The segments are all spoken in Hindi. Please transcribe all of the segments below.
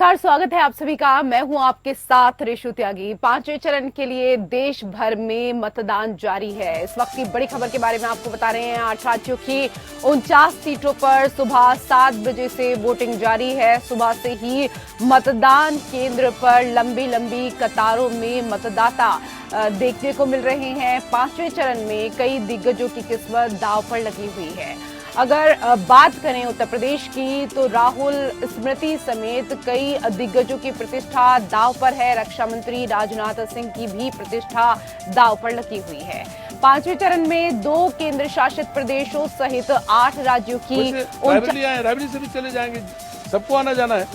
नमस्कार, स्वागत है आप सभी का। मैं हूं आपके साथ रेशु त्यागी। पांचवें चरण के लिए देश भर में मतदान जारी है। इस वक्त की बड़ी खबर के बारे में आपको बता रहे हैं। 8 राज्यों की 49 सीटों पर सुबह 7 बजे से वोटिंग जारी है। सुबह से ही मतदान केंद्र पर लंबी लंबी कतारों में मतदाता देखने को मिल रहे हैं। पांचवें चरण में कई दिग्गजों की किस्मत दांव पर लगी हुई है। अगर बात करें उत्तर प्रदेश की तो राहुल, स्मृति समेत कई दिग्गजों की प्रतिष्ठा दांव पर है। रक्षा मंत्री राजनाथ सिंह की भी प्रतिष्ठा दांव पर लगी हुई है। पांचवें चरण में 2 केंद्र शासित प्रदेशों सहित 8 राज्यों की रायबरेली से भी चले जाएंगे। सबको आना जाना है।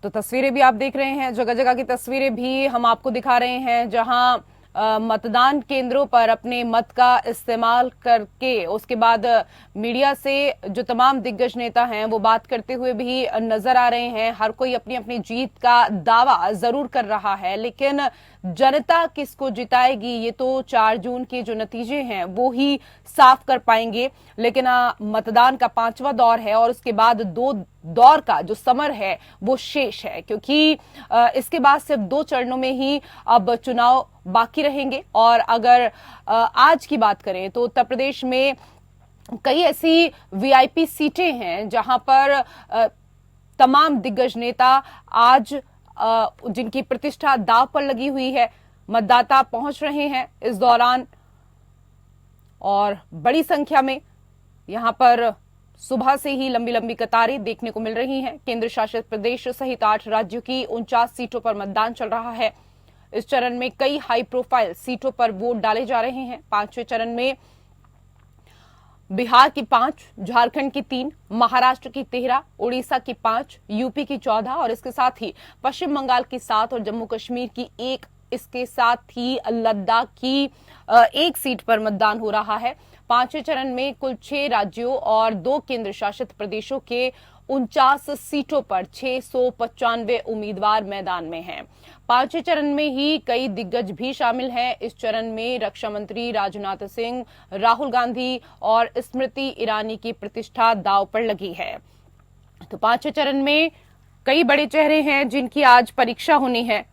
तो तस्वीरें भी आप देख रहे हैं, जगह जगह की तस्वीरें भी हम आपको दिखा रहे हैं, जहां मतदान केंद्रों पर अपने मत का इस्तेमाल करके उसके बाद मीडिया से जो तमाम दिग्गज नेता हैं वो बात करते हुए भी नजर आ रहे हैं। हर कोई अपनी अपनी जीत का दावा जरूर कर रहा है, लेकिन जनता किसको जिताएगी ये तो 4 जून के जो नतीजे हैं वो ही साफ कर पाएंगे। लेकिन मतदान का 5वां दौर है और उसके बाद 2 दौर का जो समर है वो शेष है, क्योंकि इसके बाद सिर्फ 2 चरणों में ही अब चुनाव बाकी रहेंगे। और अगर आज की बात करें तो उत्तर प्रदेश में कई ऐसी वीआईपी सीटें हैं जहां पर तमाम दिग्गज नेता आज जिनकी प्रतिष्ठा दांव पर लगी हुई है, मतदाता पहुंच रहे हैं इस दौरान और बड़ी संख्या में यहां पर सुबह से ही लंबी लंबी कतारें देखने को मिल रही हैं। केंद्र शासित प्रदेश सहित 8 राज्यों की 49 सीटों पर मतदान चल रहा है। इस चरण में कई हाई प्रोफाइल सीटों पर वोट डाले जा रहे हैं। 5वें चरण में बिहार की 5, झारखंड की 3, महाराष्ट्र की 13, उड़ीसा की 5, यूपी की 14 और इसके साथ ही पश्चिम बंगाल की 7 और जम्मू कश्मीर की 1, इसके साथ ही लद्दाख की 1 सीट पर मतदान हो रहा है। 5वें चरण में कुल 6 राज्यों और 2 केंद्र शासित प्रदेशों के 49 सीटों पर 695 उम्मीदवार मैदान में हैं। 5वें चरण में ही कई दिग्गज भी शामिल हैं। इस चरण में रक्षा मंत्री राजनाथ सिंह, राहुल गांधी और स्मृति ईरानी की प्रतिष्ठा दांव पर लगी है। तो 5वें चरण में कई बड़े चेहरे हैं जिनकी आज परीक्षा होनी है।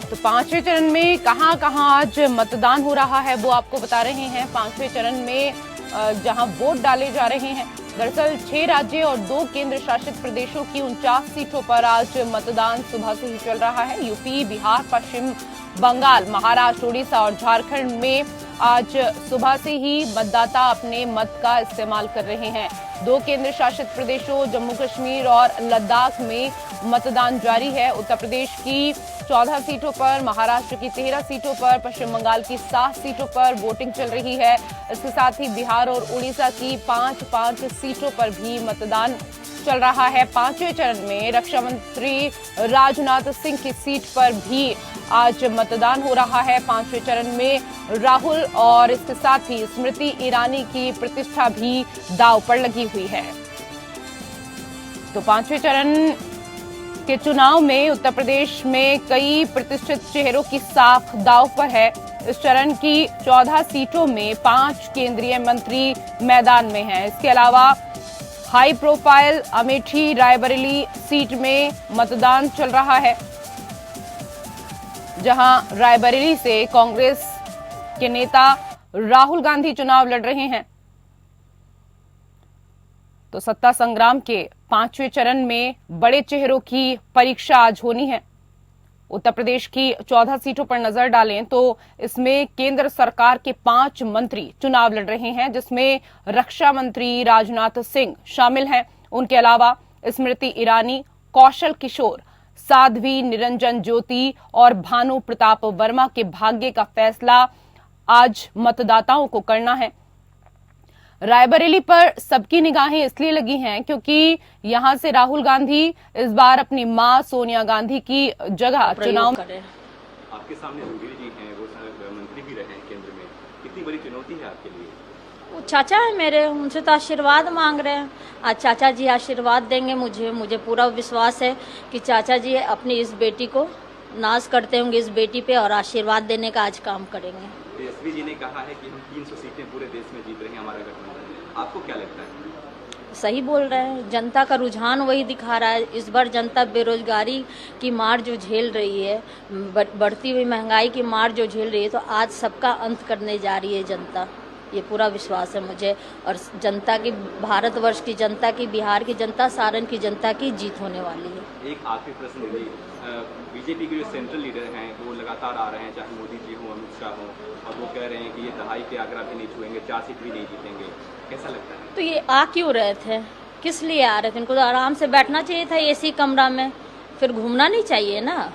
तो 5वें चरण में कहां कहां आज मतदान हो रहा है वो आपको बता रहे हैं। 5वें चरण में जहां वोट डाले जा रहे हैं, दरअसल 6 राज्य और 2 केंद्र शासित प्रदेशों की 49 सीटों पर आज मतदान सुबह से ही चल रहा है। यूपी, बिहार, पश्चिम बंगाल, महाराष्ट्र, उड़ीसा और झारखंड में आज सुबह से ही मतदाता अपने मत का इस्तेमाल कर रहे हैं। 2 केंद्र शासित प्रदेशों जम्मू कश्मीर और लद्दाख में मतदान जारी है। उत्तर प्रदेश की 14 सीटों पर, महाराष्ट्र की 13 सीटों पर, पश्चिम बंगाल की 7 सीटों पर वोटिंग चल रही है। इसके साथ ही बिहार और उड़ीसा की 5 सीटों पर भी मतदान चल रहा है। 5वें चरण में रक्षा मंत्री राजनाथ सिंह की सीट पर भी आज मतदान हो रहा है। 5वें चरण में राहुल और इसके साथ ही स्मृति ईरानी की प्रतिष्ठा भी दांव पर लगी हुई है। तो 5वें चरण के चुनाव में उत्तर प्रदेश में कई प्रतिष्ठित चेहरों की साख दांव पर है। इस चरण की 14 सीटों में 5 केंद्रीय मंत्री मैदान में हैं। इसके अलावा high profile Amethi Raebareli seat में मतदान चल रहा है, जहां रायबरेली से कांग्रेस के नेता राहुल गांधी चुनाव लड़ रहे हैं। तो सत्ता संग्राम के 5वें चरण में बड़े चेहरों की परीक्षा आज होनी है। उत्तर प्रदेश की 14 सीटों पर नजर डालें तो इसमें केंद्र सरकार के 5 मंत्री चुनाव लड़ रहे हैं, जिसमें रक्षा मंत्री राजनाथ सिंह शामिल हैं। उनके अलावा स्मृति ईरानी, कौशल किशोर, साध्वी निरंजन ज्योति और भानु प्रताप वर्मा के भाग्य का फैसला आज मतदाताओं को करना है। रायबरेली पर सबकी निगाहें इसलिए लगी हैं क्योंकि यहां से राहुल गांधी इस बार अपनी मां सोनिया गांधी की जगह चुनाव आपके सामने सुधीर जी हैं, वो मंत्री भी रहे हैं केंद्र में। कितनी बड़ी चुनौती है आपके लिए? वो चाचा है मेरे, उनसे तो आशीर्वाद मांग रहे हैं। आज चाचा जी आशीर्वाद देंगे मुझे पूरा विश्वास है कि चाचा जी अपनी इस बेटी को नाज करते होंगे इस बेटी पे और आशीर्वाद देने का आज काम करेंगे। तेजस्वी जी ने कहा है कि हम 300 सीटें पूरे देश में जीत रहे हैं हमारा गठबंधन। आपको क्या लगता है? सही बोल रहे हैं, जनता का रुझान वही दिखा रहा है। इस बार जनता बेरोजगारी की मार जो झेल रही है, बढ़ती हुई महंगाई की मार जो झेल रही है, तो आज सबका अंत करने जा रही है जनता, ये पूरा विश्वास है मुझे। और जनता की, भारतवर्ष की जनता की, बिहार की जनता, सारण की जनता की जीत होने वाली है। एक आखिरी प्रश्न दीदी, बीजेपी के जो सेंट्रल लीडर हैं वो लगातार आ रहे हैं, चाहे मोदी जी हो, अमित शाह हो, और वो कह रहे हैं कि ये दहाई के आंकड़ा भी नहीं छुएंगे, 4 सीट भी नहीं जीतेंगे। कैसा लगता है? तो ये आ क्यों रहे थे, किस लिए आ रहे थे? इनको तो आराम से बैठना चाहिए था एसी कमरा में, फिर घूमना नहीं चाहिए ना।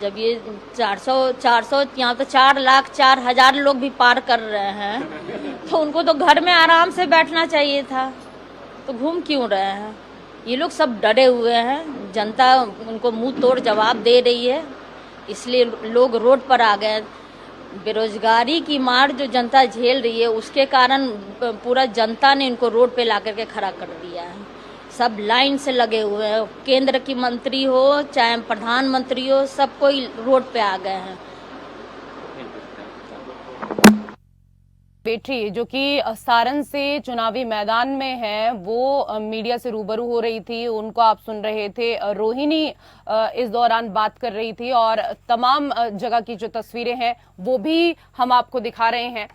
जब ये 400 यहाँ तो 4,04,000 लोग भी पार कर रहे हैं, तो उनको तो घर में आराम से बैठना चाहिए था। तो घूम क्यों रहे हैं? ये लोग सब डरे हुए हैं, जनता उनको मुंह तोड़ जवाब दे रही है, इसलिए लोग रोड पर आ गए। बेरोजगारी की मार जो जनता झेल रही है, उसके कारण पूरा जनता ने इनको रोड पे ला करके खड़ा कर दिया है। सब लाइन से लगे हुए हैं, केंद्र की मंत्री हो चाहे प्रधानमंत्री हो, सब कोई रोड पे आ गए हैं। बेटी जो कि सारण से चुनावी मैदान में है, वो मीडिया से रूबरू हो रही थी, उनको आप सुन रहे थे। रोहिणी इस दौरान बात कर रही थी और तमाम जगह की जो तस्वीरें हैं वो भी हम आपको दिखा रहे हैं।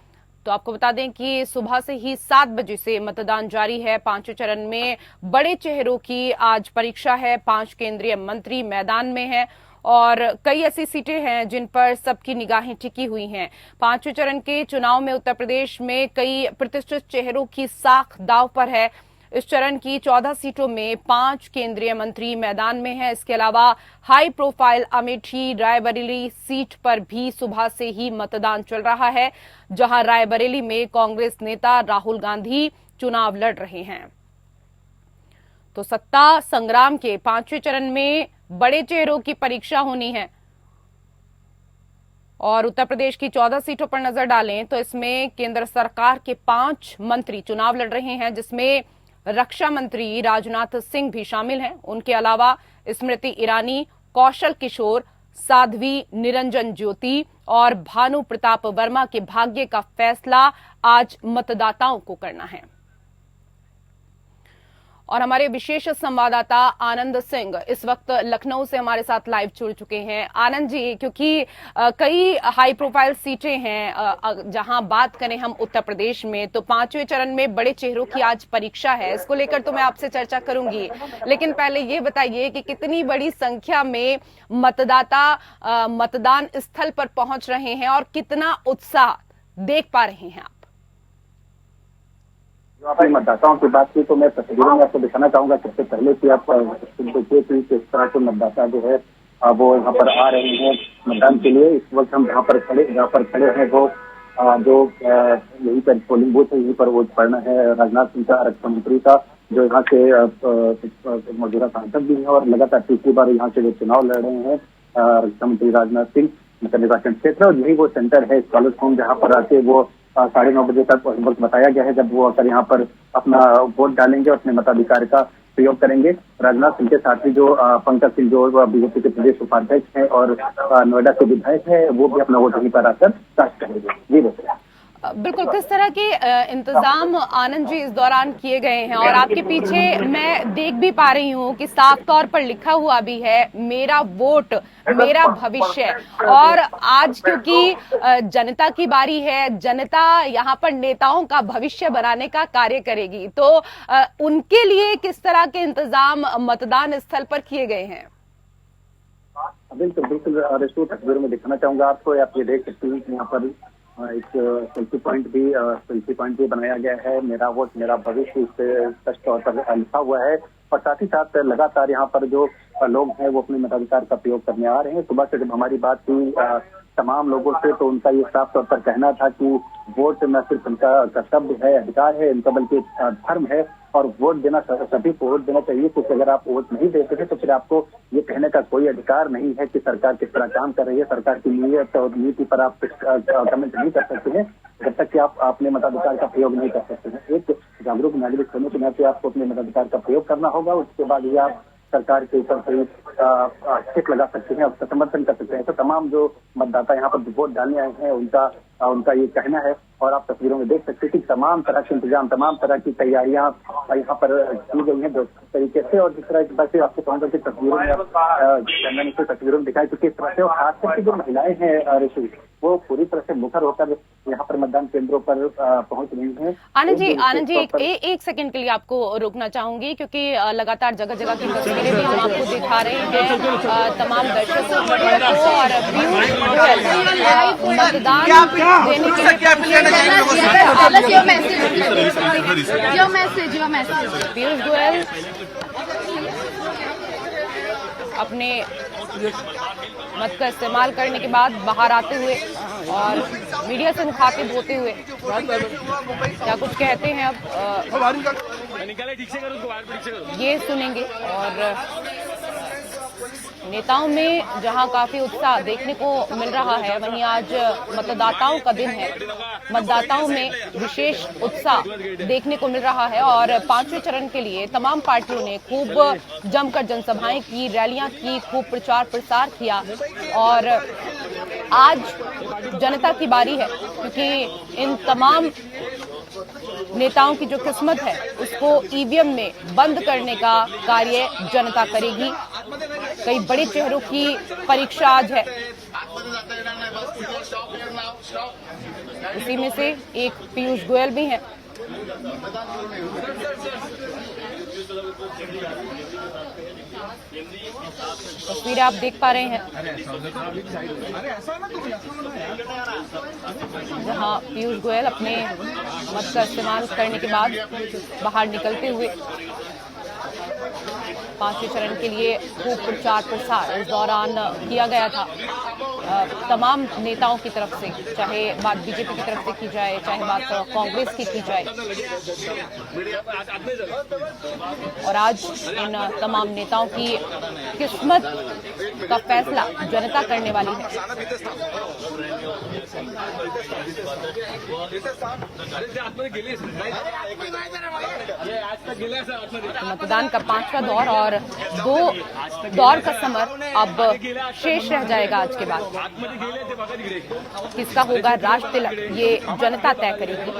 तो आपको बता दें कि सुबह से ही 7 बजे से मतदान जारी है। 5वें चरण में बड़े चेहरों की आज परीक्षा है। 5 केंद्रीय मंत्री मैदान में हैं और कई ऐसी सीटें हैं जिन पर सबकी निगाहें टिकी हुई हैं। 5वें चरण के चुनाव में उत्तर प्रदेश में कई प्रतिष्ठित चेहरों की साख दांव पर है। इस चरण की 14 सीटों में 5 केंद्रीय मंत्री मैदान में हैं। इसके अलावा high profile Amethi Raebareli seat पर भी सुबह से ही मतदान चल रहा है, जहां रायबरेली में कांग्रेस नेता राहुल गांधी चुनाव लड़ रहे हैं। तो सत्ता संग्राम के 5वें चरण में बड़े चेहरों की परीक्षा होनी है। और उत्तर प्रदेश की 14 सीटों पर नजर डालें तो इसमें केंद्र सरकार के 5 मंत्री चुनाव लड़ रहे हैं, जिसमें रक्षा मंत्री राजनाथ सिंह भी शामिल हैं। उनके अलावा स्मृति ईरानी, कौशल किशोर, साध्वी निरंजन ज्योति और भानु प्रताप वर्मा के भाग्य का फैसला आज मतदाताओं को करना है। और हमारे विशेष संवाददाता आनंद सिंह इस वक्त लखनऊ से हमारे साथ लाइव जुड़ चुके हैं। आनंद जी, क्योंकि कई हाई प्रोफाइल सीटें हैं, जहां बात करें हम उत्तर प्रदेश में, तो 5वें चरण में बड़े चेहरों की आज परीक्षा है। इसको लेकर तो मैं आपसे चर्चा करूंगी, लेकिन पहले ये बताइए कि कितनी बड़ी संख्या में मतदाता मतदान स्थल पर पहुंच रहे हैं और कितना उत्साह देख पा रहे हैं आप? जो आपने मतदाताओं की बात की तो मैं तस्वीरों में आपको दिखाना चाहूंगा। सबसे पहले कि आप देखिए कि किस तरह के मतदाता जो है वो यहाँ पर आ रहे हैं मतदान के लिए। इस वक्त हम जहाँ पर खड़े हैं वो जो यहीं पर पोलिंग बूथ है, यहीं पर वोट पड़ना है राजनाथ सिंह का, रक्षा मंत्री का, जो यहाँ के मौजूदा सांसद भी है और लगातार तीसरी बार यहाँ से वो चुनाव लड़ रहे हैं। रक्षा मंत्री राजनाथ सिंह निर्वाचन क्षेत्र, और यही वो सेंटर है कॉलेज होम, जहाँ पर आके वो 9:30 बजे तक वक्त बताया गया है जब वो आकर यहाँ पर अपना वोट डालेंगे और अपने मताधिकार का प्रयोग करेंगे। राजनाथ सिंह के साथ ही जो पंकज सिंह जो बीजेपी के प्रदेश उपाध्यक्ष हैं और नोएडा के विधायक है, वो भी अपना वोट यहीं पर आकर कास्ट करेंगे। जी बताइए। बिल्कुल, किस तरह के इंतजाम आनंद जी इस दौरान किए गए हैं? और आपके पीछे मैं देख भी पा रही हूँ कि साफ तौर पर लिखा हुआ भी है, मेरा वोट मेरा भविष्य। और आज क्योंकि जनता की बारी है, जनता यहाँ पर नेताओं का भविष्य बनाने का कार्य करेगी, तो उनके लिए किस तरह के इंतजाम मतदान स्थल पर किए गए हैं? बिल्कुल तस्वीर में दिखाना चाहूंगा आपको। आप ये देख सकते हैं कि यहाँ पर एक सेल्फी पॉइंट भी बनाया गया है। मेरा वोट मेरा भविष्य, इस स्पष्ट तौर पर लिखा हुआ है। और साथ ही साथ लगातार यहाँ पर जो लोग हैं वो अपने मताधिकार का प्रयोग करने आ रहे हैं। सुबह से जब हमारी बात हुई तमाम लोगों से, तो उनका ये साफ तौर पर कहना था कि वोट न सिर्फ उनका कर्तव्य है, अधिकार है इनका, बल्कि धर्म है और वोट देना, सभी को वोट देना चाहिए। क्योंकि अगर आप वोट नहीं देते थे तो फिर आपको ये कहने का कोई अधिकार नहीं है कि सरकार किस तरह काम कर रही है। सरकार की नीयत और नीति पर आप कमेंट नहीं कर सकते हैं जब तक कि आप अपने मताधिकार का प्रयोग नहीं कर सकते हैं। एक जागरूक नागरिक होने के नाते आपको अपने मताधिकार का प्रयोग करना होगा, उसके बाद ही आप सरकार के ऊपर कोई टिक लगा सकते हैं, उसका समर्थन कर सकते हैं। तो तमाम जो मतदाता यहाँ पर वोट डालने आए हैं उनका ये कहना है। और आप तस्वीरों में देख सकते हैं कि तमाम तरह के इंतजाम, तमाम तरह की तैयारियां यहाँ पर की गई हैं तरीके से। और जिस तरह से आपको कहूँगा कि तस्वीरों में तस्वीरों में दिखाई चुकी इस तरह से, और खास करके जो महिलाएं हैं ऋषि, वो पूरी तरह से मुखर होकर यहाँ पर मतदान केंद्रों पर पहुंच रही हैं। आनंद जी एक सेकंड के लिए आपको रोकना चाहूंगी, क्योंकि लगातार जगह जगह की तस्वीरें भी हम आपको दिखा रहे हैं तमाम दर्शकों को। और पीयूष गोयल मतदान देने के लिए पीयूष गोयल अपने मत का इस्तेमाल करने के बाद बाहर आते हुए और मीडिया से मुखातिब होते हुए क्या कुछ कहते हैं अब ये सुनेंगे। और नेताओं में जहां काफी उत्साह देखने को मिल रहा है, वहीं आज मतदाताओं का दिन है। मतदाताओं में विशेष उत्साह देखने को मिल रहा है और पांचवें चरण के लिए तमाम पार्टियों ने खूब जमकर जनसभाएं की, रैलियां की, खूब प्रचार प्रसार किया। और आज जनता की बारी है, क्योंकि इन तमाम नेताओं की जो किस्मत है उसको ईवीएम में बंद करने का कार्य जनता करेगी। कई बड़े चेहरों की परीक्षा आज है, उसी में से एक पीयूष गोयल भी हैं। तस्वीरें आप देख पा रहे हैं जहां पीयूष गोयल अपने मत का इस्तेमाल करने के बाद बाहर निकलते हुए पांचवें चरण के लिए खूब प्रचार प्रसार इस दौरान किया गया था तमाम नेताओं की तरफ से, चाहे बात बीजेपी की तरफ से की जाए, चाहे बात कांग्रेस की जाए। और आज इन तमाम नेताओं की किस्मत का फैसला जनता करने वाली है। मतदान का पांचवा दौर और 2 दौर का समय अब शेष रह जाएगा। आज के बाद किसका होगा राज तिलक, ये जनता तय करेगी।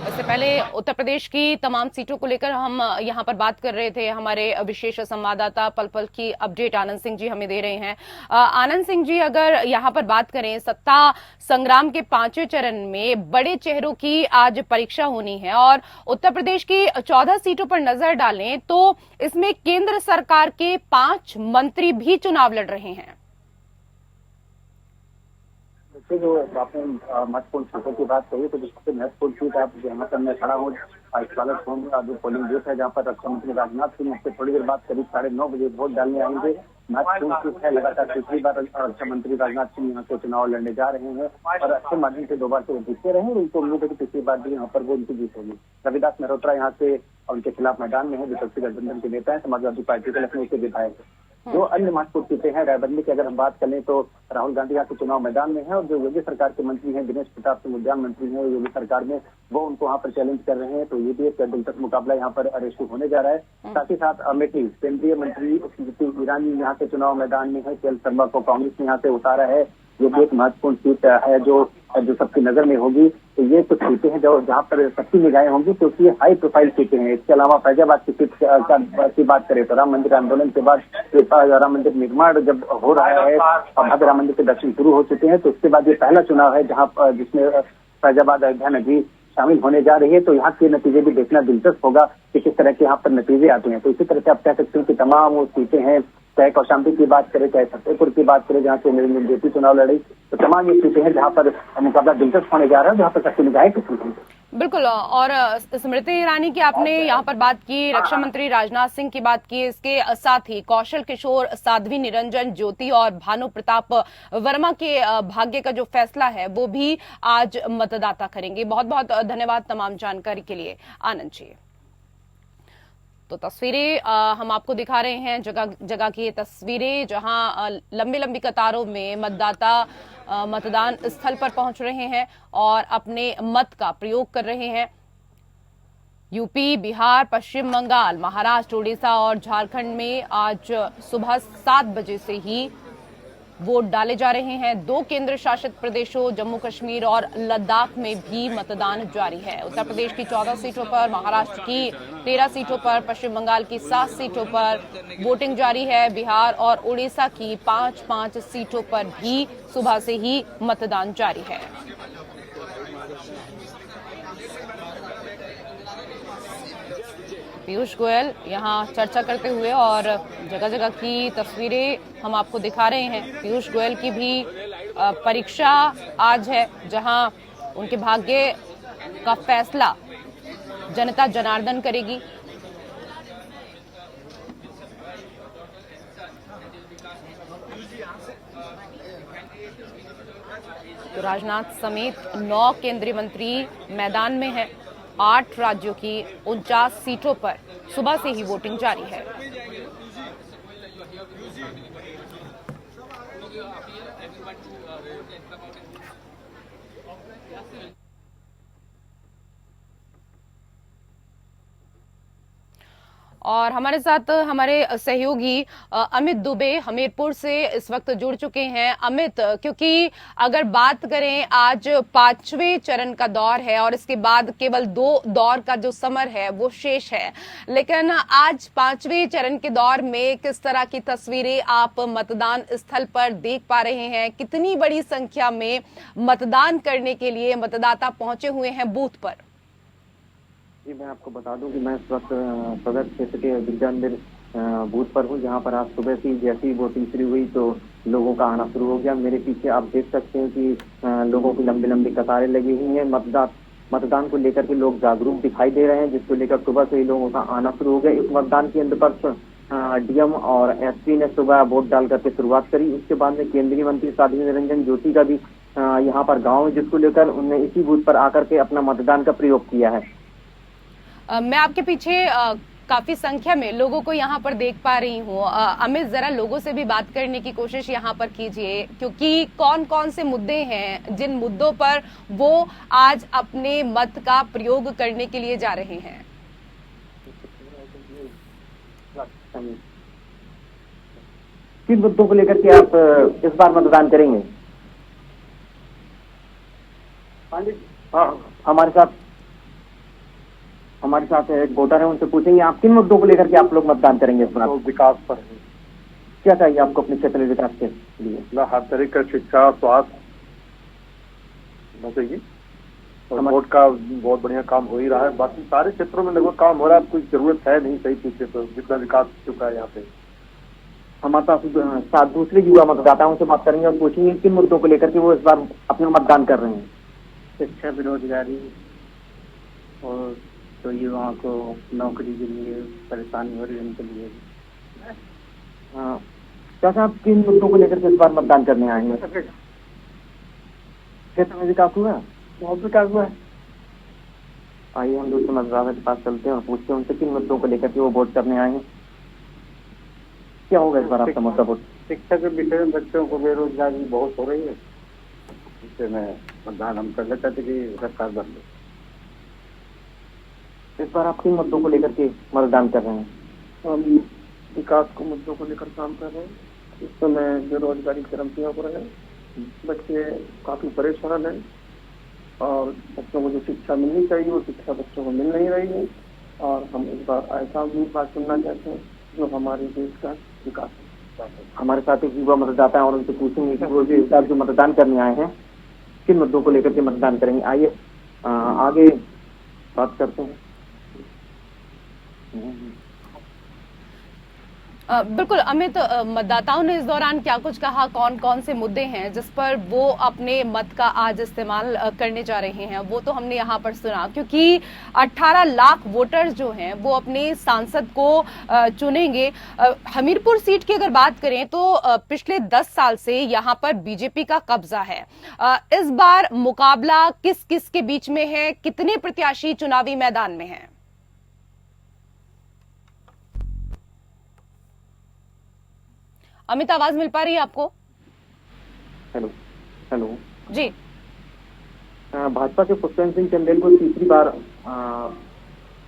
इससे पहले उत्तर प्रदेश की तमाम सीटों को लेकर हम यहां पर बात कर रहे थे। हमारे विशेष संवाददाता पल पल की अपडेट आनंद सिंह जी हमें दे रहे हैं। आनंद सिंह जी, अगर यहां पर बात करें सत्ता संग्राम के पांचवें चरण में बड़े चेहरों की आज परीक्षा होनी है और उत्तर प्रदेश की 14 सीटों पर नजर डालें तो इसमें केंद्र सरकार के 5 मंत्री भी चुनाव लड़ रहे हैं। जो आपने महत्वपूर्ण सीटों की बात कही, तो सबसे महत्वपूर्ण सीट आप जहाँ पर मैं खड़ा हूँ स्वागत होंगे जो पोलिंग बूथ है, जहाँ पर रक्षा मंत्री राजनाथ सिंह उससे थोड़ी देर बाद करीब 9:30 बजे वोट डालने आएंगे। महत्वपूर्ण सीट है, लगातार तीसरी बार रक्षा मंत्री राजनाथ सिंह यहाँ से चुनाव लड़ने जा रहे हैं और अच्छे माध्यम से 2 बार से वो जीतते रहे। उनको उम्मीद है कि तीसरी बार भी यहाँ पर वो उनकी जीत होगी। रविदास मेहरोत्रा यहाँ से उनके खिलाफ मैदान में है, विपक्षी गठबंधन के नेता है, समाजवादी पार्टी के लखनऊ के विधायक है। जो अन्य महत्वपूर्ण सीटें हैं रायबरेली की अगर हम बात करें तो राहुल गांधी यहाँ के चुनाव मैदान में है और जो योगी सरकार के मंत्री हैं दिनेश प्रताप सिंह उद्यान मंत्री हैं योगी सरकार में, वो उनको वहाँ पर चैलेंज कर रहे हैं। तो ये भी एक दिलचस्प मुकाबला यहाँ पर रेशू होने जा रहा है। साथ ही साथ अमेठी केंद्रीय मंत्री स्मृति ईरानी यहाँ के चुनाव मैदान में है, केएल शर्मा को कांग्रेस ने यहाँ से उतारा है। ये भी एक महत्वपूर्ण सीट है जो सबकी नजर में होगी। तो ये कुछ सीटें हैं जो जहाँ पर सबकी निगाहें होंगी, क्योंकि ये हाई प्रोफाइल सीटें हैं। इसके अलावा फैजाबाद की सीट की बात करें तो राम मंदिर आंदोलन के बाद राम मंदिर निर्माण जब हो रहा है, भव्य राम मंदिर के दर्शन शुरू हो चुके हैं, तो उसके बाद ये पहला चुनाव है जहाँ जिसमें फैजाबाद अयोध्या नगरी शामिल होने जा रही है। तो यहाँ के नतीजे भी देखना दिलचस्प होगा कि किस तरह के यहाँ पर नतीजे आते हैं। तो इसी तरह से आप कह सकते हैं कि तमाम वो सीटें हैं, चाहे कौशाम्बी की बात करें, चाहे फतेहपुर की बात करें जहाँ से नरेंद्र मोदी चुनाव लड़ी, तो तमाम ये सीटें हैं जहाँ पर मुकाबला दिलचस्प होने जा रहा है, जहाँ पर सबकी निगाहें टिकी हुई हैं। बिल्कुल। और स्मृति ईरानी की आपने यहाँ पर बात की, रक्षा मंत्री राजनाथ सिंह की बात की, इसके साथ ही कौशल किशोर, साध्वी निरंजन ज्योति और भानु प्रताप वर्मा के भाग्य का जो फैसला है वो भी आज मतदाता करेंगे। बहुत बहुत धन्यवाद तमाम जानकारी के लिए आनंद जी। तो तस्वीरें हम आपको दिखा रहे हैं, जगह जगह की ये तस्वीरें जहां लंबी लंबी कतारों में मतदाता मतदान स्थल पर पहुंच रहे हैं और अपने मत का प्रयोग कर रहे हैं। यूपी, बिहार, पश्चिम बंगाल, महाराष्ट्र, उड़ीसा और झारखंड में आज सुबह 7 बजे से ही वोट डाले जा रहे हैं। 2 केंद्र शासित प्रदेशों जम्मू कश्मीर और लद्दाख में भी मतदान जारी है। उत्तर प्रदेश की 14 सीटों पर, महाराष्ट्र की 13 सीटों पर, पश्चिम बंगाल की 7 सीटों पर वोटिंग जारी है। बिहार और उड़ीसा की 5-5 सीटों पर भी सुबह से ही मतदान जारी है। पीयूष गोयल यहां चर्चा करते हुए और जगह जगह की तस्वीरें हम आपको दिखा रहे हैं। पीयूष गोयल की भी परीक्षा आज है, जहां उनके भाग्य का फैसला जनता जनार्दन करेगी। तो राजनाथ समेत 9 केंद्रीय मंत्री मैदान में हैं। 8 राज्यों की 49 सीटों पर सुबह से ही वोटिंग जारी है। और हमारे साथ हमारे सहयोगी अमित दुबे हमीरपुर से इस वक्त जुड़ चुके हैं। अमित, क्योंकि अगर बात करें आज 5वें चरण का दौर है और इसके बाद केवल 2 दौर का जो समर है वो शेष है, लेकिन आज 5वें चरण के दौर में किस तरह की तस्वीरें आप मतदान स्थल पर देख पा रहे हैं? कितनी बड़ी संख्या में मतदान करने के लिए मतदाता पहुंचे हुए हैं बूथ पर? जी, मैं आपको बता दूं कि मैं इस वक्त सदर क्षेत्र के विज्ञान बूथ पर हूं, जहां पर आज सुबह से जैसे ही वोटिंग शुरू हुई तो लोगों का आना शुरू हो गया। मेरे पीछे आप देख सकते हैं कि लोगों की लंबी लंबी कतारें लगी हुई हैं। मतदान को लेकर के लोग जागरूक दिखाई दे रहे हैं, जिसको लेकर सुबह से ही लोगों का आना शुरू हो गया। इस मतदान केंद्र पर डीएम और एसपी ने सुबह वोट डाल करके शुरुआत करी। उसके बाद में केंद्रीय मंत्री साध्वी निरंजन ज्योति का भी यहाँ पर गाँव है, जिसको लेकर उन्होंने इसी बूथ पर आकर के अपना मतदान का प्रयोग किया है। मैं आपके पीछे काफी संख्या में लोगों को यहाँ पर देख पा रही हूँ। अमित, जरा लोगों से भी बात करने की कोशिश यहाँ पर कीजिए, क्योंकि कौन कौन से मुद्दे हैं जिन मुद्दों पर वो आज अपने मत का प्रयोग करने के लिए जा रहे हैं? किन मुद्दों को लेकर के आप इस बार मतदान करेंगे? हमारे साथ एक वोटर है, उनसे पूछेंगे आप किन मुद्दों को लेकर के आप लोग मतदान करेंगे इस बार? तो विकास पर है। क्या चाहिए आपको अपने क्षेत्र में विकास के लिए? हर तरह का शिक्षा, स्वास्थ्य चाहिए और रोड का बहुत बढ़िया काम हो ही रहा है। बाकी सारे क्षेत्रों में लगभग काम हो रहा है, कोई जरूरत है नहीं सही पीछे, तो जितना विकास हो चुका है यहाँ पे। हमारे साथ दूसरे युवा मतदाताओं से बात करेंगे और पूछेंगे किन मुद्दों को लेकर के वो इस बार अपना मतदान कर रहे हैं। शिक्षा, बेरोजगारी और तो युवाओं को नौकरी के लिए परेशानी हो रही है, उनके लिए। क्या साहब, किन मुद्दों को लेकर के इस बार मतदान करने आए हैं? क्षेत्र में विकास हुआ? बहुत विकास हुआ है। आइए हम दूसरे मतदाता के पास चलते हैं और पूछते हैं उनसे किन मुद्दों को लेकर के वो वोट करने आए हैं। क्या होगा इस बार आपका मुद्दा? वोट शिक्षा के विषय में बच्चों को बेरोजगारी बहुत हो रही है, इससे मैं मतदान हम करना चाहते कि सरकार बदले। इस बार आप किन मुद्दों को लेकर के मतदान कर रहे हैं? हम विकास को मुद्दों को लेकर काम कर रहे हैं। इस समय बेरोजगारी चरमसीमा पर है, बच्चे काफी परेशान हैं और बच्चों को जो शिक्षा मिलनी चाहिए वो शिक्षा बच्चों को मिल नहीं रही है। और हम इस बार ऐसा उम्मीदवार चुनना चाहते हैं जो हमारे देश का विकास है। हमारे साथ एक युवा मतदाता है और उनसे पूछेंगे कि वो इस बार जो मतदान करने आए हैं किन मुद्दों को लेकर के मतदान करेंगे। आइए आगे बात करते हैं। बिल्कुल अमित, मतदाताओं ने इस दौरान क्या कुछ कहा? कौन कौन से मुद्दे हैं जिस पर वो अपने मत का आज इस्तेमाल करने जा रहे हैं? वो तो हमने यहाँ पर सुना, क्योंकि 18 लाख वोटर्स जो हैं वो अपने सांसद को चुनेंगे। हमीरपुर सीट की अगर बात करें तो पिछले 10 साल से यहाँ पर बीजेपी का कब्जा है। इस बार मुकाबला किस किस के बीच में है? कितने प्रत्याशी चुनावी मैदान में हैं? अमित, आवाज मिल पा रही है आपको? हेलो जी। भाजपा के पुष्पेंद्र सिंह चंदेल को तीसरी बार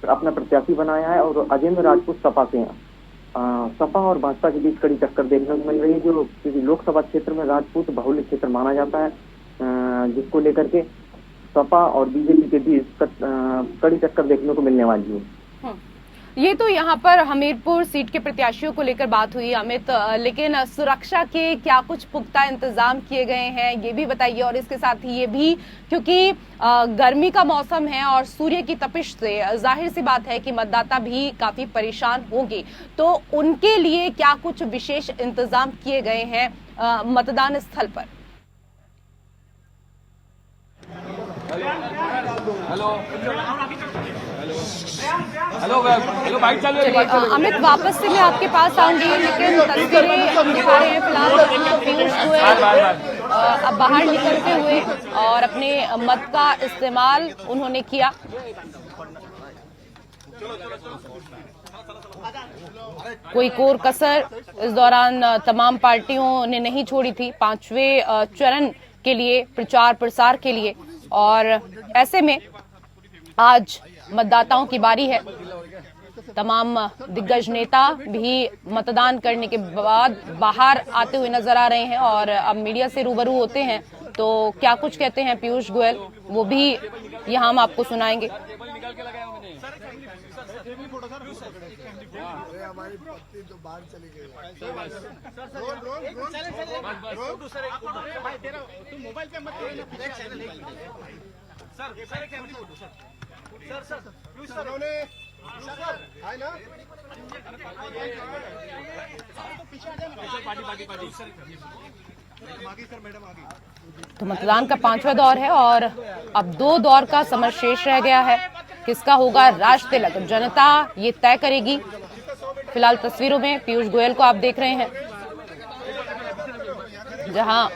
अपना प्रत्याशी बनाया है और अजेंद्र राजपूत सपा से हैं। सपा और भाजपा के बीच कड़ी टक्कर देखने को मिल रही है, जो क्योंकि लोकसभा क्षेत्र में राजपूत बाहुल्य क्षेत्र माना जाता है, जिसको लेकर के सपा और बीजेपी के बीच कड़ी टक्कर देखने को मिलने वाली है। ये तो यहाँ पर हमीरपुर सीट के प्रत्याशियों को लेकर बात हुई अमित, लेकिन सुरक्षा के क्या कुछ पुख्ता इंतजाम किए गए हैं ये भी बताइए। और इसके साथ ही ये भी, क्योंकि गर्मी का मौसम है और सूर्य की तपिश से जाहिर सी बात है कि मतदाता भी काफी परेशान होंगे, तो उनके लिए क्या कुछ विशेष इंतजाम किए गए हैं मतदान स्थल पर? हेलो बाइक चल रही है। अमित, वापस से मैं आपके पास आऊंगी, लेकिन तस्वीरें हम दिखा रहे हैं फिलहाल पीयूष गोयल अब बाहर निकलते हुए और अपने मत का इस्तेमाल उन्होंने किया। कोई कोर कसर इस दौरान तमाम पार्टियों ने नहीं छोड़ी थी 5वें चरण के लिए प्रचार प्रसार के लिए, और ऐसे में आज मतदाताओं की बारी है। तमाम दिग्गज नेता भी मतदान करने के बाद बाहर आते हुए नजर आ रहे हैं और अब मीडिया से रूबरू होते हैं, तो क्या कुछ कहते हैं पीयूष गोयल वो भी यहाँ हम आपको सुनाएंगे। तो मतदान का 5वां दौर है और अब 2 दौर का समय शेष रह गया है। किसका होगा राज तिलक, जनता ये तय करेगी। फिलहाल तस्वीरों में पीयूष गोयल को आप देख रहे हैं, जहां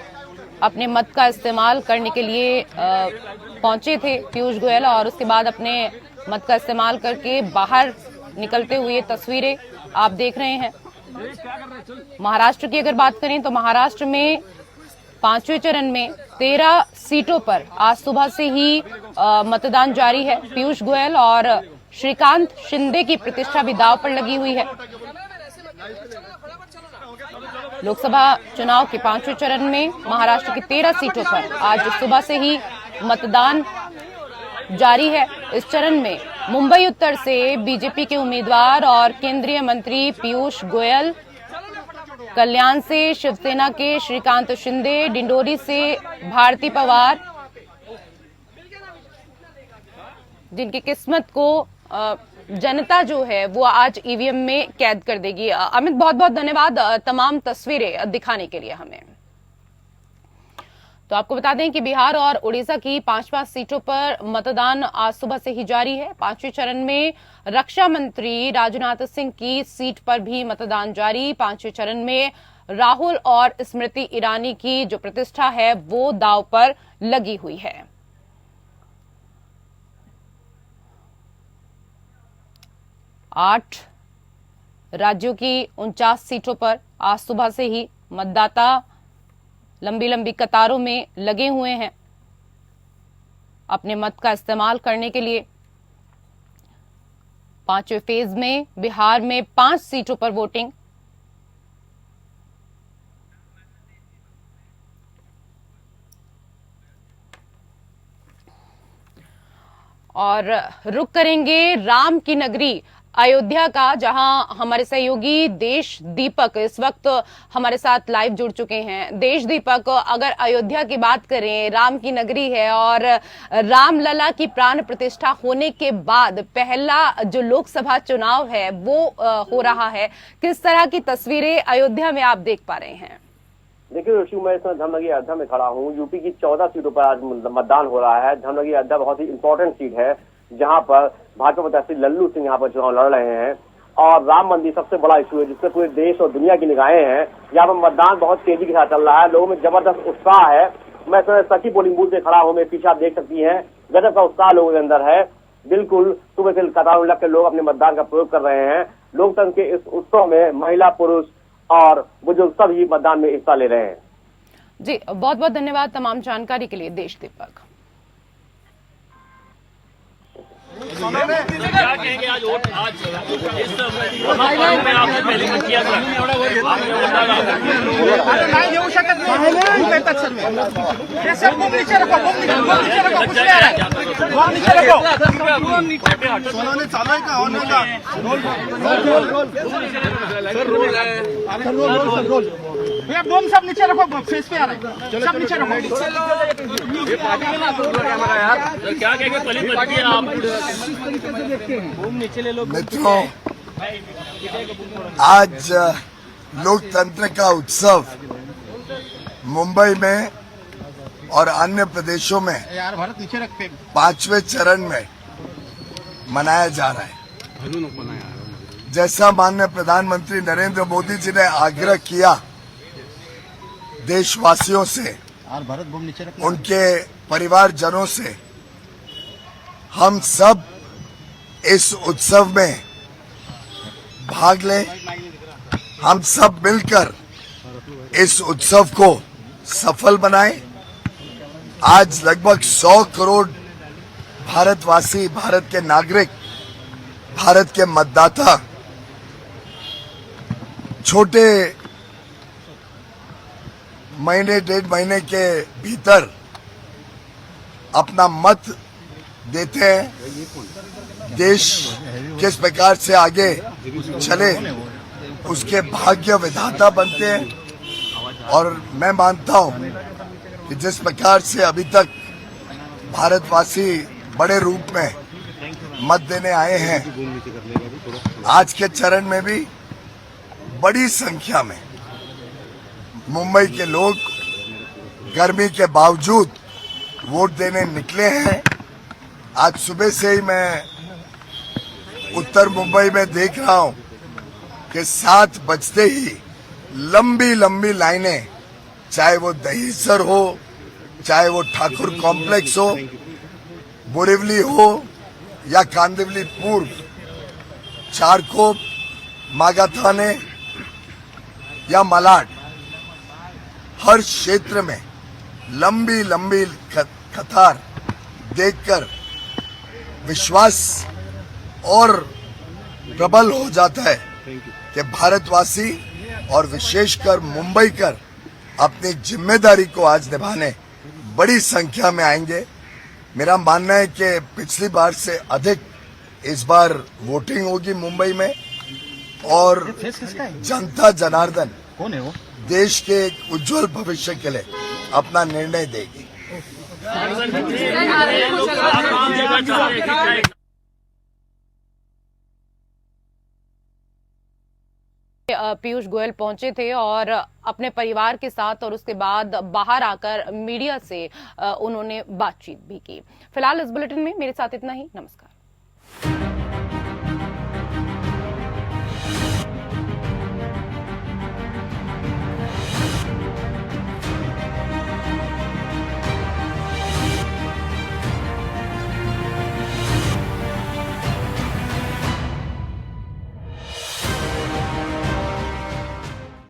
अपने मत का इस्तेमाल करने के लिए पहुंचे थे पीयूष गोयल और उसके बाद अपने मत का इस्तेमाल करके बाहर निकलते हुए तस्वीरें आप देख रहे हैं। महाराष्ट्र की अगर बात करें तो महाराष्ट्र में 5वें चरण में 13 सीटों पर आज सुबह से ही मतदान जारी है। पीयूष गोयल और श्रीकांत शिंदे की प्रतिष्ठा भी दांव पर लगी हुई है। लोकसभा चुनाव के 5वें चरण में महाराष्ट्र की 13 सीटों पर आज सुबह से ही मतदान जारी है। इस चरण में मुंबई उत्तर से बीजेपी के उम्मीदवार और केंद्रीय मंत्री पीयूष गोयल, कल्याण से शिवसेना के श्रीकांत शिंदे, डिंडोरी से भारती पवार, जिनकी किस्मत को जनता जो है वो आज ईवीएम में कैद कर देगी। अमित, बहुत बहुत धन्यवाद तमाम तस्वीरें दिखाने के लिए हमें। तो आपको बता दें कि बिहार और उड़ीसा की 5 सीटों पर मतदान आज सुबह से ही जारी है। 5वें चरण में रक्षा मंत्री राजनाथ सिंह की सीट पर भी मतदान जारी। 5वें चरण में राहुल और स्मृति ईरानी की जो प्रतिष्ठा है वो दांव पर लगी हुई है। आठ राज्यों की 49 सीटों पर आज सुबह से ही मतदाता लंबी लंबी कतारों में लगे हुए हैं अपने मत का इस्तेमाल करने के लिए। 5वें फेज में बिहार में 5 सीटों पर वोटिंग। और रुक करेंगे राम की नगरी अयोध्या का, जहां हमारे सहयोगी देश दीपक इस वक्त हमारे साथ लाइव जुड़ चुके हैं। देश दीपक, अगर अयोध्या की बात करें, राम की नगरी है और रामलला की प्राण प्रतिष्ठा होने के बाद पहला जो लोकसभा चुनाव है वो हो रहा है, किस तरह की तस्वीरें अयोध्या में आप देख पा रहे हैं? देखिए ऋषि, मैं इस समय धमनगरी अयोध्या में खड़ा हूँ। यूपी की 14 सीटों पर आज मतदान हो रहा है। धमनगरी अयोध्या बहुत ही इंपॉर्टेंट सीट है, जहां पर भाजपा प्रत्याशी लल्लू सिंह यहाँ पर चुनाव लड़ रहे हैं और राम मंदिर सबसे बड़ा इशू है जिससे पूरे देश और दुनिया की निगाहें हैं। यहाँ पर मतदान बहुत तेजी के साथ चल रहा है, लोगों में जबरदस्त उत्साह है। मैं सची पोलिंग बूथ से खड़ा हूँ, मेरे पीछे आप देख सकती हैं, गजब का उत्साह लोगों के अंदर है। बिल्कुल सुबह से कतारों में लगकर लोग अपने मतदान का प्रयोग कर रहे हैं। लोकतंत्र के इस उत्सव में महिला, पुरुष और बुजुर्ग सभी मतदान में हिस्सा ले रहे हैं। जी, बहुत बहुत धन्यवाद तमाम जानकारी के लिए देश दीपक। क्या कहेंगे आज वोट आज इस में आपने पहले मत किया था नाही देऊ शकत नाही करतात सर्व हे सब मुंग नीचे रखो कुछ नहीं आ रहा है मुंग नीचे रखो सोनोने चालू है का ऑन का रोल भैया बम सब नीचे रखो फेस पे आ रहा है सब नीचे रखो क्या कहेंगे पहले मत किया आप मित्रों, आज लोकतंत्र का उत्सव मुंबई में और अन्य प्रदेशों में यार भारत नीचे रखते 5वें चरण में मनाया जा रहा है। जैसा माननीय प्रधानमंत्री नरेंद्र मोदी जी ने आग्रह किया देशवासियों से, यार भारत बम नीचे रखते उनके परिवारजनों से, हम सब इस उत्सव में भाग लें। हम सब मिलकर इस उत्सव को सफल बनाएं। आज लगभग 100 करोड़ भारतवासी, भारत के नागरिक, भारत के मतदाता छोटे महीने 1.5 महीने के भीतर अपना मत देते हैं। देश किस प्रकार से आगे चले उसके भाग्य विधाता बनते हैं। और मैं मानता हूं कि जिस प्रकार से अभी तक भारतवासी बड़े रूप में मत देने आए हैं, आज के चरण में भी बड़ी संख्या में मुंबई के लोग गर्मी के बावजूद वोट देने निकले हैं। आज सुबह से ही मैं उत्तर मुंबई में देख रहा हूं कि 7 बजते ही लंबी लंबी लाइनें, चाहे वो दहीसर हो, चाहे वो ठाकुर कॉम्प्लेक्स हो, बोरिवली हो या कांदिवली पूर्व, चारकोप, मागाथाने या मलाड, हर क्षेत्र में लंबी लंबी कतार देखकर विश्वास और प्रबल हो जाता है कि भारतवासी और विशेषकर मुंबईकर अपनी जिम्मेदारी को आज निभाने बड़ी संख्या में आएंगे। मेरा मानना है कि पिछली बार से अधिक इस बार वोटिंग होगी मुंबई में और जनता जनार्दन कौन है वो देश के एक उज्जवल भविष्य के लिए अपना निर्णय देगी। पीयूष गोयल पहुंचे थे और अपने परिवार के साथ और उसके बाद बाहर आकर मीडिया से उन्होंने बातचीत भी की। फिलहाल इस बुलेटिन में मेरे साथ इतना ही। नमस्कार।